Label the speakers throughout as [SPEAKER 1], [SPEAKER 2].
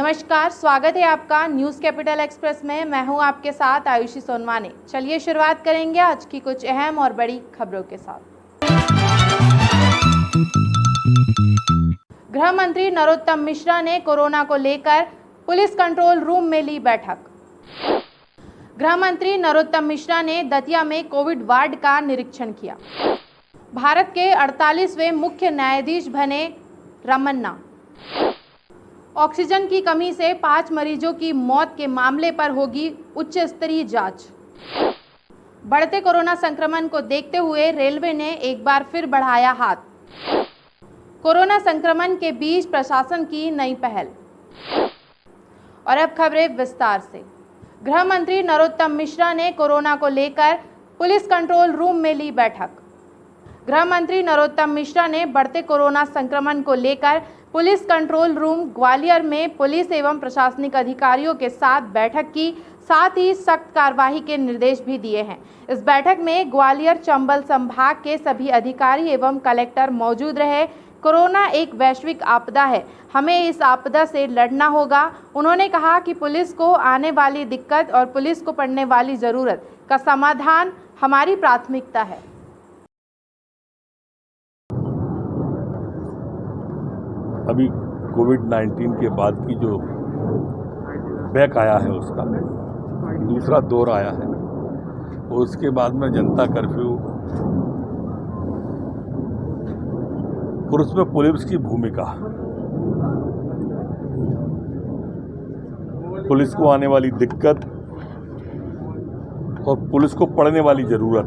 [SPEAKER 1] नमस्कार, स्वागत है आपका न्यूज़ कैपिटल एक्सप्रेस में। मैं हूं आपके साथ आयुषी सोनवानी। चलिए शुरुआत करेंगे आज की कुछ अहम और बड़ी खबरों के साथ। गृह मंत्री नरोत्तम मिश्रा ने कोरोना को लेकर पुलिस कंट्रोल रूम में ली बैठक। गृह मंत्री नरोत्तम मिश्रा ने दतिया में कोविड वार्ड का निरीक्षण किया। भारत के 48वें मुख्य न्यायाधीश बने रमन्ना। ऑक्सीजन की कमी से 5 मरीजों की मौत के मामले पर होगी उच्च स्तरीय जांच। बढ़ते कोरोना संक्रमण को देखते हुए रेलवे ने एक बार फिर बढ़ाया हाथ। कोरोना संक्रमण के बीच प्रशासन की नई पहल। और अब खबरें विस्तार से। गृह मंत्री नरोत्तम मिश्रा ने कोरोना को लेकर पुलिस कंट्रोल रूम में ली बैठक। गृह मंत्री नरोत्तम मिश्रा ने बढ़ते कोरोना संक्रमण को लेकर पुलिस कंट्रोल रूम ग्वालियर में पुलिस एवं प्रशासनिक अधिकारियों के साथ बैठक की, साथ ही सख्त कार्रवाई के निर्देश भी दिए हैं। इस बैठक में ग्वालियर चंबल संभाग के सभी अधिकारी एवं कलेक्टर मौजूद रहे। कोरोना एक वैश्विक आपदा है, हमें इस आपदा से लड़ना होगा। उन्होंने कहा कि पुलिस को आने वाली दिक्कत और पुलिस को पड़ने वाली ज़रूरत का समाधान हमारी प्राथमिकता है।
[SPEAKER 2] अभी कोविड-19 के बाद की जो बैक आया है उसका दूसरा दौर आया है और उसके बाद में जनता कर्फ्यू और उसमें पुलिस की भूमिका, पुलिस को आने वाली दिक्कत और पुलिस को पड़ने वाली ज़रूरत,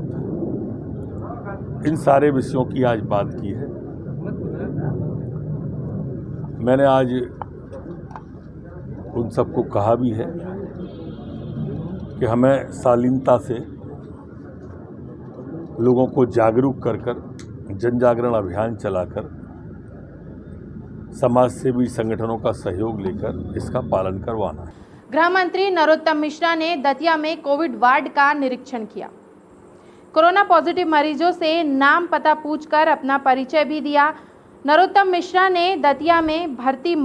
[SPEAKER 2] इन सारे विषयों की आज बात की है। मैंने आज उन सबको कहा भी है कि हमें शालीनता से लोगों को जागरूक कर जन जागरण अभियान चलाकर समाज सेवी संगठनों का सहयोग लेकर इसका पालन करवाना है।
[SPEAKER 1] गृह मंत्री नरोत्तम मिश्रा ने दतिया में कोविड वार्ड का निरीक्षण किया। कोरोना पॉजिटिव मरीजों से नाम पता पूछकर अपना परिचय भी दिया। नरोत्तम मिश्रा ने दतिया में भर्ती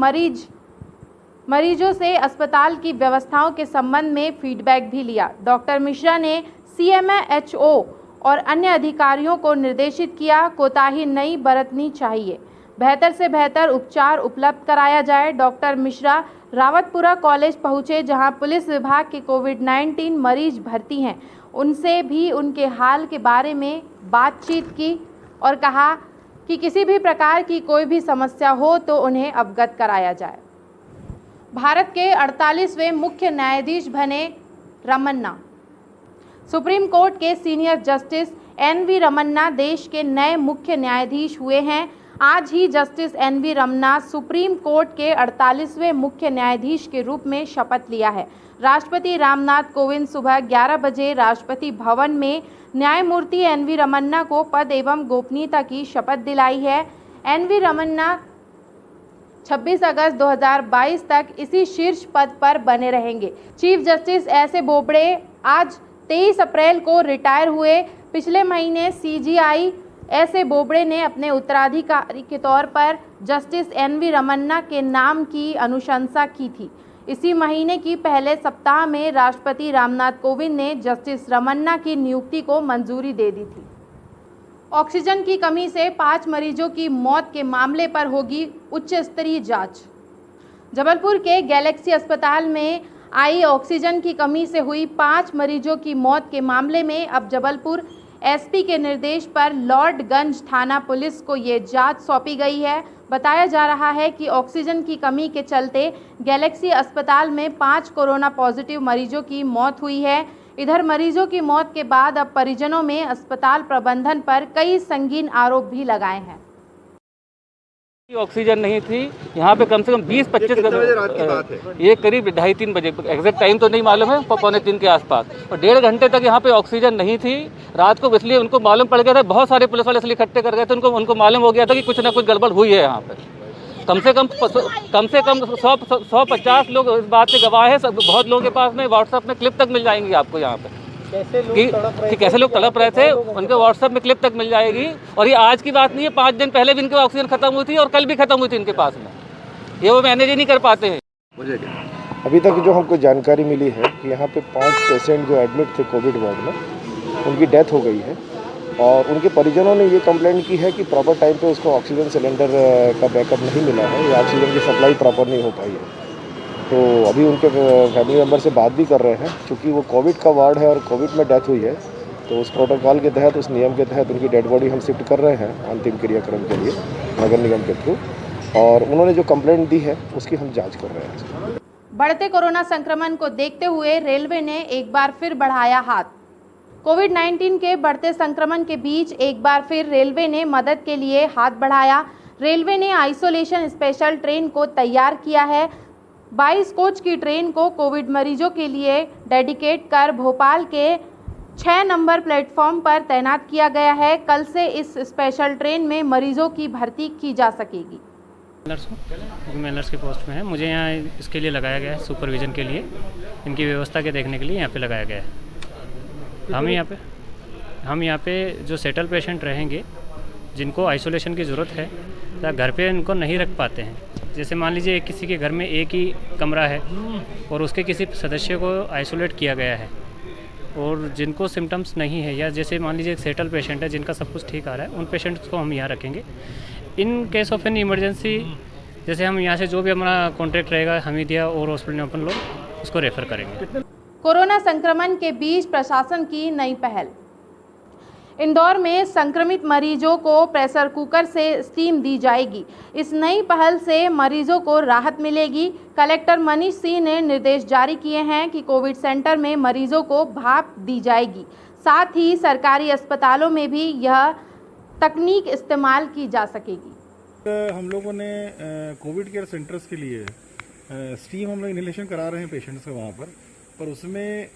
[SPEAKER 1] मरीजों से अस्पताल की व्यवस्थाओं के संबंध में फीडबैक भी लिया। डॉक्टर मिश्रा ने CMHO और अन्य अधिकारियों को निर्देशित किया, कोताही नहीं बरतनी चाहिए, बेहतर से बेहतर उपचार उपलब्ध कराया जाए। डॉक्टर मिश्रा रावतपुरा कॉलेज पहुंचे, जहां पुलिस विभाग के कोविड-19 मरीज भर्ती हैं। उनसे भी उनके हाल के बारे में बातचीत की और कहा कि किसी भी प्रकार की कोई भी समस्या हो तो उन्हें अवगत कराया जाए। भारत के 48वें मुख्य न्यायाधीश बने रमन्ना। सुप्रीम कोर्ट के सीनियर जस्टिस NV रमन्ना देश के नए मुख्य न्यायाधीश हुए हैं। आज ही justice NV Ramana supreme court के 48वें मुख्य न्यायाधीश के रूप में शपथ लिया है। राष्ट्रपति रामनाथ कोविंद सुबह 11 बजे राष्ट्रपति भवन में न्यायमूर्ति NV रमन्ना को पद एवं गोपनीयता की शपथ दिलाई है। NV रमन्ना 26 अगस्त 2022 तक इसी शीर्ष पद पर बने रहेंगे। Chief justice S.A. बोबड़े आज 23 अप्रैल को रिटायर हुए। पिछले महीने CJI S.A. बोबड़े ने अपने उत्तराधिकारी के तौर पर जस्टिस NV रमन्ना के नाम की अनुशंसा की थी। इसी महीने की पहले सप्ताह में राष्ट्रपति रामनाथ कोविंद ने जस्टिस रमन्ना की नियुक्ति को मंजूरी दे दी थी। ऑक्सीजन की कमी से 5 मरीजों की मौत के मामले पर होगी उच्च स्तरीय जांच। जबलपुर के गैलेक्सी अस्पताल में आई ऑक्सीजन की कमी से हुई 5 मरीजों की मौत के मामले में अब जबलपुर SP के निर्देश पर लॉर्डगंज थाना पुलिस को ये जांच सौंपी गई है। बताया जा रहा है कि ऑक्सीजन की कमी के चलते गैलेक्सी अस्पताल में 5 कोरोना पॉजिटिव मरीजों की मौत हुई है। इधर मरीजों की मौत के बाद अब परिजनों में अस्पताल प्रबंधन पर कई संगीन आरोप भी लगाए हैं।
[SPEAKER 3] ऑक्सीजन नहीं थी यहाँ पे, कम से कम 20-25 ये करीब 2:30-3 बजे, एग्जैक्ट टाइम तो नहीं मालूम है, 2:45 के आसपास, और 1.5 घंटे तक यहाँ पे ऑक्सीजन नहीं थी रात को। इसलिए उनको मालूम पड़ गया था, बहुत सारे पुलिस वाले इसलिए इकट्ठे कर गए थे, उनको मालूम हो गया था कि कुछ ना कुछ गड़बड़ हुई है यहाँ पे। कम से कम 150 लोग इस बात से गवाह है। बहुत लोगों के पास में व्हाट्सएप में क्लिप तक मिल जाएंगी आपको यहाँ पे कि कैसे लोग तड़प रहे थे, उनके व्हाट्सएप में क्लिप तक मिल जाएगी। और ये आज की बात नहीं है, 5 दिन पहले भी इनकी ऑक्सीजन खत्म हुई थी और कल भी खत्म हुई थी इनके पास में। ये वो मैनेज ही नहीं कर पाते हैं।
[SPEAKER 4] अभी तक जो हमको जानकारी मिली है कि यहाँ पे 5 पेशेंट जो एडमिट थे कोविड वार्ड में, उनकी डेथ हो गई है और उनके परिजनों ने ये कंप्लेंट की है कि प्रॉपर टाइम पे उसको ऑक्सीजन सिलेंडर का बैकअप नहीं मिला है या ऑक्सीजन की सप्लाई प्रॉपर नहीं हो पाई है। तो अभी उनके फैमिली मेम्बर से बात भी कर रहे हैं, क्योंकि वो कोविड का वार्ड है और कोविड में डेथ हुई है, तो उस प्रोटोकॉल के तहत, उस नियम के तहत उनकी डेड बॉडी हम शिफ्ट कर रहे हैं अंतिम क्रियाक्रम के लिए नगर निगम के थ्रू, और उन्होंने जो कंप्लेंट दी है उसकी हम जांच कर रहे हैं।
[SPEAKER 1] बढ़ते कोरोना संक्रमण को देखते हुए रेलवे ने एक बार फिर बढ़ाया हाथ। कोविड-19 के बढ़ते संक्रमण के बीच एक बार फिर रेलवे ने मदद के लिए हाथ बढ़ाया। रेलवे ने आइसोलेशन स्पेशल ट्रेन को तैयार किया है। 22 कोच की ट्रेन को कोविड मरीजों के लिए डेडिकेट कर भोपाल के 6 नंबर प्लेटफॉर्म पर तैनात किया गया है। कल से इस स्पेशल ट्रेन में मरीजों की भर्ती की जा सकेगी।
[SPEAKER 5] मेलर्स के पोस्ट में है, मुझे यहाँ इसके लिए लगाया गया है, सुपरविज़न के लिए, इनकी व्यवस्था के देखने के लिए यहाँ पे लगाया गया है। हम यहाँ पे जो सेटल पेशेंट रहेंगे, जिनको आइसोलेशन की ज़रूरत है या घर पे इनको नहीं रख पाते हैं, जैसे मान लीजिए किसी के घर में एक ही कमरा है और उसके किसी सदस्य को आइसोलेट किया गया है और जिनको सिम्टम्स नहीं है, या जैसे मान लीजिए एक सेटल पेशेंट है जिनका सब कुछ ठीक आ रहा है, उन पेशेंट्स को हम यहाँ रखेंगे। In case of an emergency, जैसे हम यहाँ से जो भी हमारा कॉन्ट्रैक्ट रहेगा हमीदिया और हॉस्पिटल में अपन लोग उसको रेफ़र करेंगे।
[SPEAKER 1] कोरोना संक्रमण के बीच प्रशासन की नई पहल। इंदौर में संक्रमित मरीजों को प्रेशर कुकर से स्टीम दी जाएगी। इस नई पहल से मरीजों को राहत मिलेगी। कलेक्टर मनीष सिंह ने निर्देश जारी किए हैं कि कोविड सेंटर में मरीजों को भाप दी जाएगी। साथ ही सरकारी अस्पतालों में भी यह तकनीक इस्तेमाल की जा सकेगी।
[SPEAKER 6] हम लोगों ने कोविड केयर सेंटर्स के लिए स्टीम हम लोग इनहेलेशन करा रहे हैं पेशेंट्स का वहाँ पर उसमें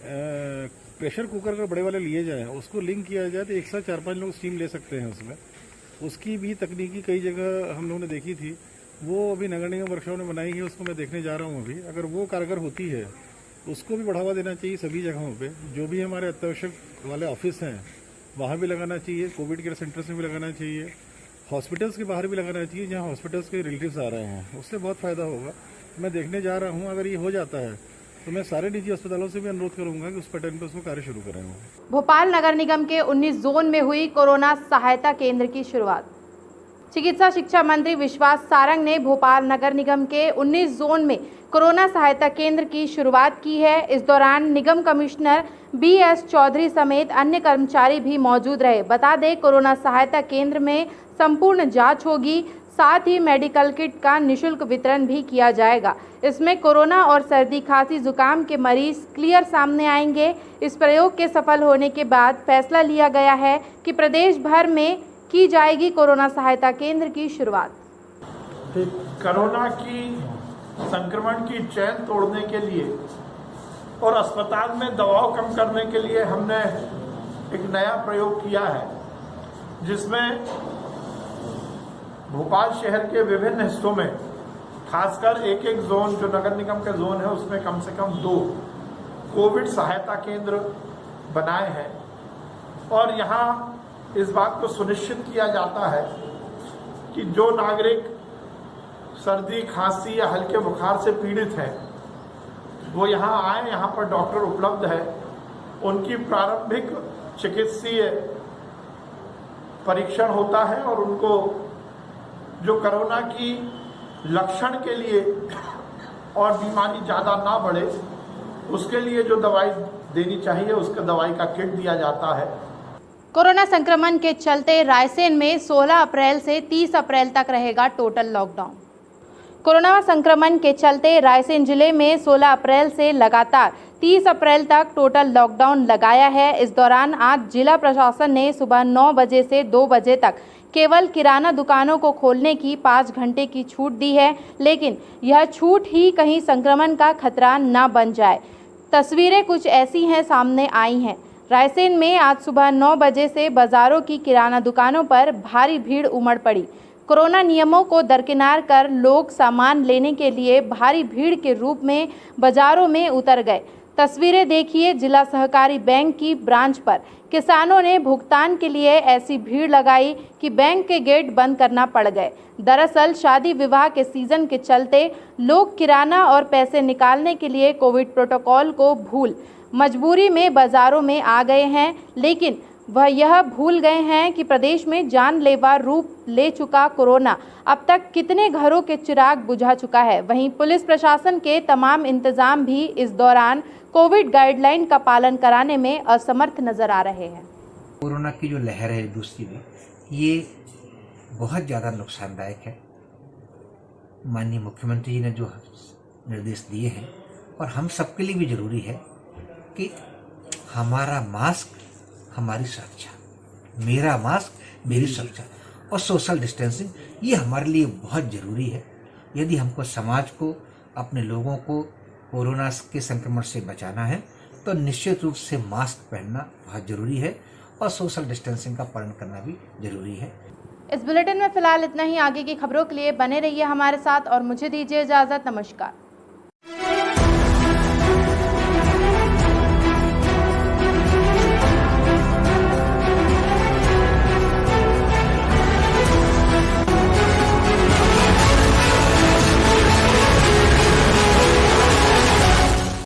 [SPEAKER 6] प्रेशर कुकर अगर बड़े वाले लिए जाए, उसको लिंक किया जाए तो एक साथ 4-5 लोग स्टीम ले सकते हैं उसमें। उसकी भी तकनीकी कई जगह हम लोगों ने देखी थी, वो अभी नगर निगम वर्कशॉप ने बनाई है, उसको मैं देखने जा रहा हूँ अभी। अगर वो कारगर होती है उसको भी बढ़ावा देना चाहिए सभी जगहों पे। जो भी हमारे अत्यावश्यक वाले ऑफिस हैं वहाँ भी लगाना चाहिए, कोविड केयर सेंटर्स में भी लगाना चाहिए, हॉस्पिटल्स के बाहर भी लगाना चाहिए जहाँ हॉस्पिटल्स के रिलेटिव्स आ रहे हैं, उससे बहुत फ़ायदा होगा। मैं देखने जा रहा हूँ, अगर ये हो जाता है तो मैं सारे निजी अस्पतालों से भी अनुरोध करूंगा कि उस पैटर्न पर उसको कार्य शुरू करें।
[SPEAKER 1] भोपाल नगर निगम के 19 जोन में हुई कोरोना सहायता केंद्र की शुरुआत। चिकित्सा शिक्षा मंत्री विश्वास सारंग ने भोपाल नगर निगम के 19 जोन में कोरोना सहायता केंद्र की शुरुआत की है। इस दौरान निगम कमिश्नर BS चौधरी समेत अन्य कर्मचारी भी मौजूद रहे। बता दें, कोरोना सहायता केंद्र में संपूर्ण जांच होगी, साथ ही मेडिकल किट का निःशुल्क वितरण भी किया जाएगा। इसमें कोरोना और सर्दी खांसी जुकाम के मरीज क्लियर सामने आएंगे। इस प्रयोग के सफल होने के बाद फैसला लिया गया है कि प्रदेश भर में की जाएगी कोरोना सहायता केंद्र की शुरुआत।
[SPEAKER 7] कोरोना की संक्रमण की चैन तोड़ने के लिए और अस्पताल में दबाव कम करने के लिए हमने एक नया प्रयोग किया है, जिसमें भोपाल शहर के विभिन्न हिस्सों में खासकर एक जोन जो नगर निगम का जोन है उसमें कम से कम 2 कोविड सहायता केंद्र बनाए हैं। और यहाँ इस बात को सुनिश्चित किया जाता है कि जो नागरिक सर्दी खांसी या हल्के बुखार से पीड़ित हैं वो यहाँ आए, यहाँ पर डॉक्टर उपलब्ध है, उनकी प्रारंभिक चिकित्सीय परीक्षण होता है और उनको जो कोरोना की लक्षण के लिए और बीमारी ज़्यादा ना बढ़े उसके लिए जो दवाई देनी चाहिए उसका दवाई का किट दिया जाता है।
[SPEAKER 1] कोरोना संक्रमण के चलते रायसेन में 16 अप्रैल से 30 अप्रैल तक रहेगा टोटल लॉकडाउन। कोरोना संक्रमण के चलते रायसेन जिले में 16 अप्रैल से लगातार 30 अप्रैल तक टोटल लॉकडाउन लगाया है। इस दौरान आज जिला प्रशासन ने सुबह 9 बजे से 2 बजे तक केवल किराना दुकानों को खोलने की 5 घंटे की छूट दी है, लेकिन यह छूट ही कहीं संक्रमण का खतरा न बन जाए। तस्वीरें कुछ ऐसी हैं सामने आई हैं। रायसेन में आज सुबह 9 बजे से बाजारों की किराना दुकानों पर भारी भीड़ उमड़ पड़ी। कोरोना नियमों को दरकिनार कर लोग सामान लेने के लिए भारी भीड़ के रूप में बाजारों में उतर गए। तस्वीरें देखिए जिला सहकारी बैंक की ब्रांच पर। किसानों ने भुगतान के लिए ऐसी भीड़ लगाई कि बैंक के गेट बंद करना पड़ गए। दरअसल शादी विवाह के सीजन के चलते लोग किराना और पैसे निकालने के लिए कोविड प्रोटोकॉल को भूल मजबूरी में बाजारों में आ गए हैं, लेकिन वह यह भूल गए हैं कि प्रदेश में जानलेवा रूप ले चुका कोरोना अब तक कितने घरों के चिराग बुझा चुका है। वहीं पुलिस प्रशासन के तमाम इंतजाम भी इस दौरान कोविड गाइडलाइन का पालन कराने में असमर्थ नजर आ रहे हैं।
[SPEAKER 8] कोरोना की जो लहर है दूसरी में, ये बहुत ज़्यादा नुकसानदायक है। माननीय मुख्यमंत्री जी ने जो निर्देश दिए हैं और हम सबके लिए भी ज़रूरी है कि हमारा मास्क हमारी सुरक्षा, मेरा मास्क मेरी सुरक्षा और सोशल डिस्टेंसिंग, ये हमारे लिए बहुत ज़रूरी है। यदि हमको समाज को, अपने लोगों को कोरोना के संक्रमण से बचाना है तो निश्चित रूप से मास्क पहनना बहुत ज़रूरी है और सोशल डिस्टेंसिंग का पालन करना भी ज़रूरी है।
[SPEAKER 1] इस बुलेटिन में फिलहाल इतना ही। आगे की खबरों के लिए बने रहिए हमारे साथ और मुझे दीजिए इजाज़त। नमस्कार।